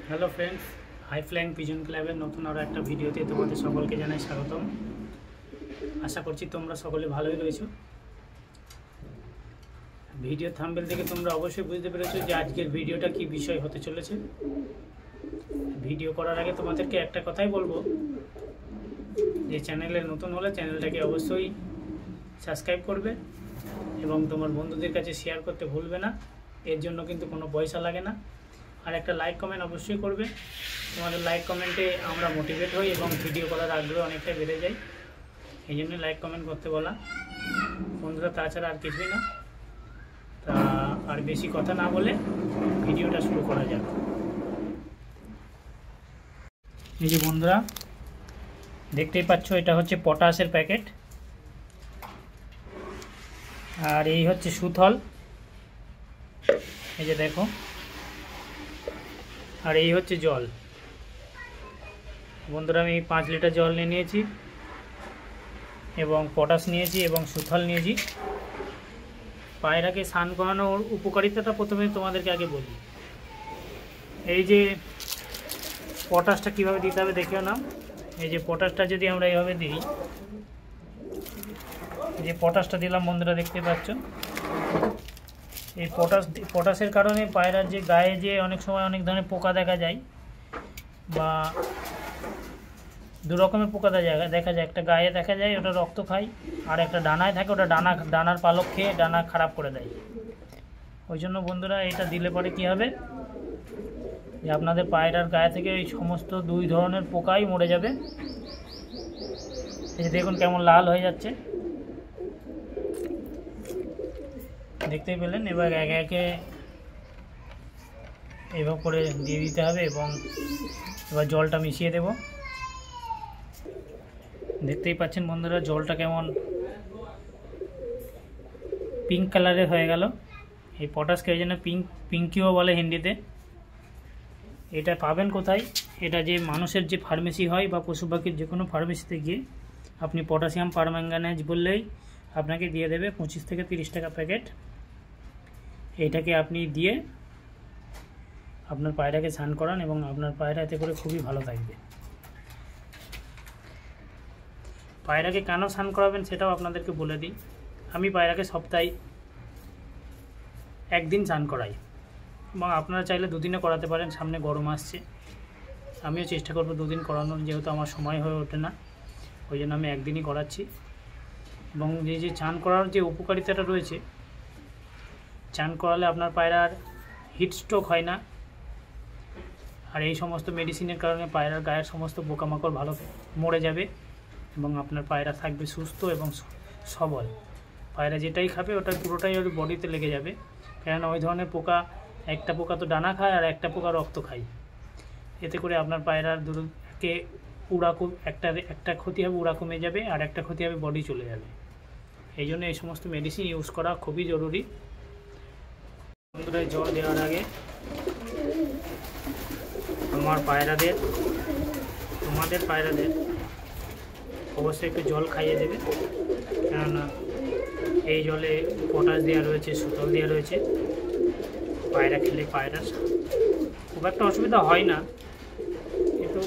Hello friends, hi flying pigeon ক্লাবের নতুন আরও একটা ভিডিওতে তোমাদের সকলকে জানাই স্বাগতম। আশা করছি তোমরা সকলে ভালোই রয়েছো। ভিডিও থাম্বনেল থেকে তোমরা অবশ্যই বুঝতে পেরেছো যে আজকের ভিডিওটা কি বিষয় হতে চলেছে। ভিডিও করার আগে তোমাদেরকে একটা কথাই বলবো যে চ্যানেলে নতুন হলে চ্যানেলটাকে অবশ্যই সাবস্ক্রাইব করবে এবং তোমার বন্ধুদের কাছে শেয়ার করতে ভুলবে না। এর জন্য কিন্তু কোনো পয়সা লাগে না। আর একটা লাইক কমেন্ট অবশ্যই করবে। তোমাদের লাইক কমেন্টে আমরা মোটিভেট হই এবং ভিডিও করার আগ্রহ অনেকটা বেড়ে যায়। এই জন্য লাইক কমেন্ট করতে বলা বন্ধুরা, তাছাড়া আর কিছুই না। তা আর বেশি কথা না বলে ভিডিওটা শুরু করা যাক। এই যে বন্ধুরা দেখতেই পাচ্ছ, এটা হচ্ছে পটাশের প্যাকেট, আর এই হচ্ছে সুথল, এই যে দেখো, আর এই হচ্ছে জল। বন্ধুরা আমি 5 লিটার জল নিয়ে নিয়েছি এবং পটাশ নিয়েছি এবং সুথল নিয়েছি। পায়রাকে স্নান করানোর উপকারিতাটা প্রথমে তোমাদেরকে আগে বলি। এই যে পটাশটা কীভাবে দিতে হবে দেখেও না। এই যে পটাশটা যদি আমরা এইভাবে দিই, এই যে পটাশটা দিলাম বন্ধুরা, দেখতে পাচ্ছ। এই পটাশের কারণে পায়রার যে গায়ে যে অনেক সময় অনেক ধরনের পোকা দেখা যায়, বা দু রকমের পোকা দেখা যায়। একটা গায়ে দেখা যায়, ওটা রক্ত খায়, আর একটা ডানায় থাকে, ওটা ডানার পালক খেয়ে ডানা খারাপ করে দেয়। ওই জন্য বন্ধুরা এটা দিলে পরে কী হবে যে আপনাদের পায়রার গায়ে থেকে এই সমস্ত 2 ধরনের পোকাই মরে যাবে। এই যে দেখুন কেমন লাল হয়ে যাচ্ছে, দেখতেই পেলেন। এবার একে একে এভাবে করে দিয়ে দিতে হবে এবং এবার জলটা মিশিয়ে দেব। দেখতেই পাচ্ছেন বন্ধুরা জলটা কেমন পিঙ্ক কালারের হয়ে গেল। এই পটাশকে এই জন্য পিঙ্কিও বলে হিন্দিতে। এটা পাবেন কোথায়? এটা যে মানুষের যে ফার্মেসি হয় বা পশু পাখির যে কোনো ফার্মেসিতে গিয়ে আপনি পটাশিয়াম পারম্যাঙ্গানেজ বললেই আপনাকে দিয়ে দেবে 25 থেকে 30 টাকা প্যাকেট। এইটাকে আপনি দিয়ে আপনার পায়রাকে স্নান করান এবং আপনার পায়রা এতে করে খুবই ভালো থাকবে। পায়রাকে কেন স্নান করাবেন সেটাও আপনাদেরকে বলে দিই। আমি পায়রাকে সপ্তাহে 1 দিন স্নান করাই, এবং আপনারা চাইলে 2 দিনে করাতে পারেন। সামনে গরম আসছে, আমিও চেষ্টা করব 2 দিন করানোর, যেহেতু আমার সময় হয়ে ওঠে না, ওই জন্য আমি 1 দিনই করাচ্ছি। এবং যে স্নান করার যে উপকারিতাটা রয়েছে, স্নান করালে আপনার পায়রার হিট স্ট্রোক হয় না, আর এই সমস্ত মেডিসিনের কারণে পায়রার গায়ের সমস্ত পোকামাকড় ভালো মরে যাবে এবং আপনার পায়রা থাকবে সুস্থ এবং সবল। পায়রা যেটাই খাবে ওটা পুরোটাই ওর বডিতে লেগে যাবে, কেননা ওই ধরনের পোকা, একটা পোকা তো ডানা খায় আর একটা পোকা রক্ত খায়। এতে করে আপনার পায়রার দুটোকে একটা ক্ষতি হবে, উড়া কমে যাবে, আর একটা ক্ষতি হবে বডি চলে যাবে। এই জন্য এই সমস্ত মেডিসিন ইউজ করা খুবই জরুরি। বন্ধুরা জল দেওয়ার আগে তোমাদের পায়রাদের অবশ্যই একটু জল খাইয়ে দেবে, কেননা এই জলে পটাশ দেওয়া রয়েছে, সুতল দেওয়া রয়েছে। পায়রা খেলে পায়রার খুব একটা অসুবিধা হয় না, কিন্তু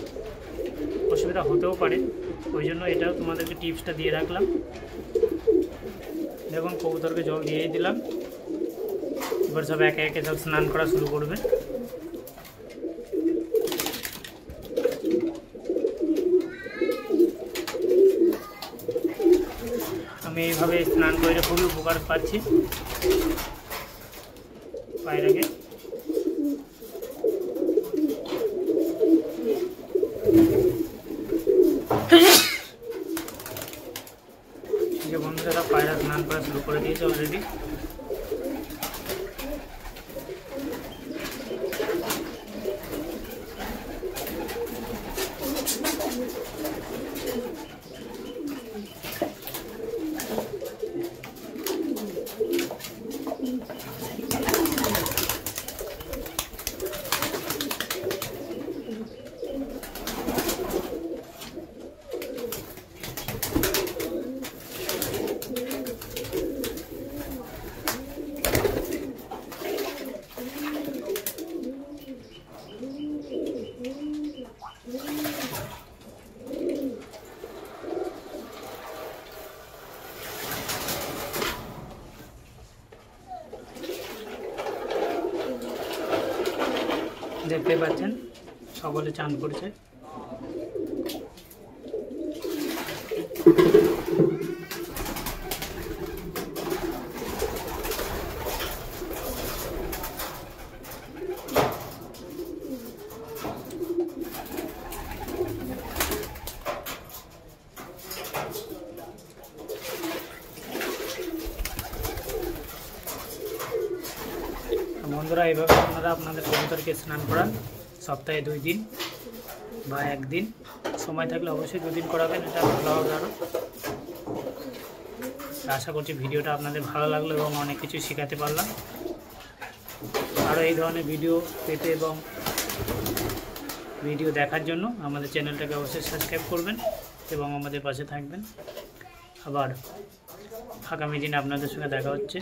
অসুবিধা হতেও পারে। ওই জন্য এটাও তোমাদেরকে টিপসটা দিয়ে রাখলাম। দেখুন কবুতরকে জল দিয়েই দিলাম। এবার সব একে একে সব স্নান করা শুরু করবে। আমি এইভাবে স্নান করে খুবই উপকার পাচ্ছি পায়রাকে। যে বন্ধুরা পায়রা স্নান করা শুরু করে দিয়েছে অলরেডি। দেখতে পাচ্ছেন সকলে চান করছে। বন্ধুরা, এইভাবে আপনারা আপনাদের কবুতরকে স্নান করান সপ্তাহে 2 দিন বা 1 দিন, সময় থাকলে অবশ্যই 2 দিন করাবেন, এটা ভালো হবে আরও। আশা করছি ভিডিওটা আপনাদের ভালো লাগলো এবং অনেক কিছু শেখাতে পারলাম। আরও এই ধরনের ভিডিও পেতে এবং ভিডিও দেখার জন্য আমাদের চ্যানেলটাকে অবশ্যই সাবস্ক্রাইব করবেন এবং আমাদের পাশে থাকবেন। আবার আগামী দিনে আপনাদের সঙ্গে দেখা হচ্ছে।